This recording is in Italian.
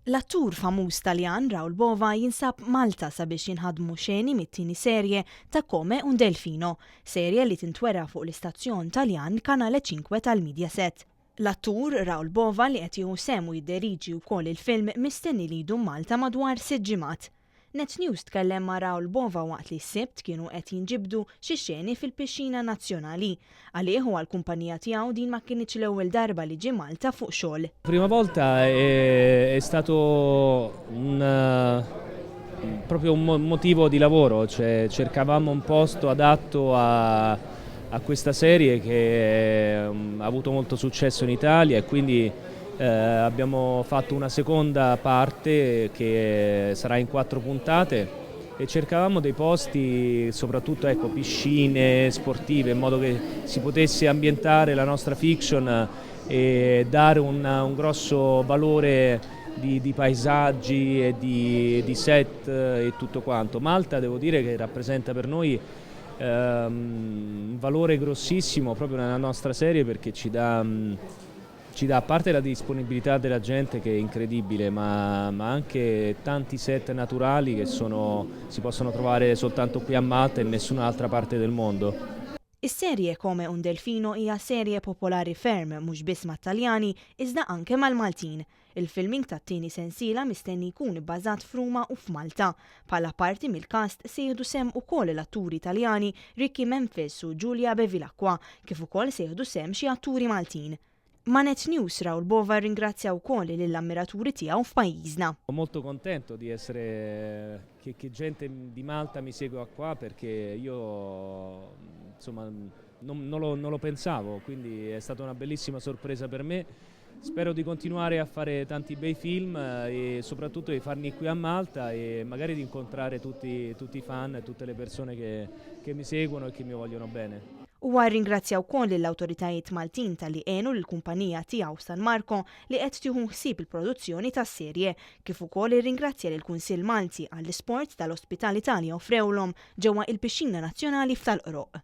L-attur famuż Taljan Raul Bova jinsab Malta sabiex jinħadmu xeni mit-tieni serje ta' Come un Delfino, serje li tintwera fuq l-istazzjon Taljan Kanale 5 tal-Mediaset. L-attur Raul Bova li qed jieħu sehem u jidderiġi wkoll il-film mistenni li jdum Malta madwar 6 ġimgħat. Net News tkellem ma' Raul Bova waqt li s-sibt kienu qed jinġibdu xi xeni fil-Pixxina Nazzjonali. Għalih u għall-kumpanija tiegħu din ma kienx l-ewwel darba li ġie Malta fuq xogħol. Prima volta è stato proprio un motivo di lavoro, cioè cercavamo un posto adatto a questa serie che ha avuto molto successo in Italia e quindi abbiamo fatto una seconda parte che sarà in 4 puntate e cercavamo dei posti, soprattutto piscine sportive, in modo che si potesse ambientare la nostra fiction e dare un grosso valore di paesaggi e di set e tutto quanto. Malta, devo dire che rappresenta per noi un valore grossissimo proprio nella nostra serie, perché ci dà a parte la disponibilità della gente che è incredibile, ma anche tanti set naturali che si possono trovare soltanto qui a Malta e in nessun'altra parte del mondo. Is-serje Come un Delfino hija serje popolari ferm mhux biss mat-Taljani iżda anke mal-Maltin. Il-filming tat-tieni sensiela mistenni jkun bbażat f'Ruma u f'Malta. Bħala parti mill-cast se jieħdu sehem ukoll l-atturi Taljani Ricky Memphis u Giulia Bevilacqua, kif ukoll se jieħdu sehem xi atturi Maltin. Ma' Net News Raul Bova ringrazzja wkoll lill-ammiraturi tiegħu f'pajjiżna. Sono molto contento di essere che gente di Malta mi segua qua, perché io insomma non lo pensavo, quindi è stata una bellissima sorpresa per me. Spero di continuare a fare tanti bei film e soprattutto di farli qui a Malta e magari di incontrare tutti i fan e tutte le persone che mi seguono e che mi vogliono bene. Huwa rringrazzja wkoll lill-awtoritajiet Maltin tal-li għenu lill-kumpanija tiegħu San Marco li qed tieħu ħsieb il-produzzjoni tas-serje, kif ukoll irringrazzja lill-Kunsill Malti għall-isport tal-ospitalità li offrewlhom ġewwa il-Pixxina Nazzjonali f'Tal-Qroq.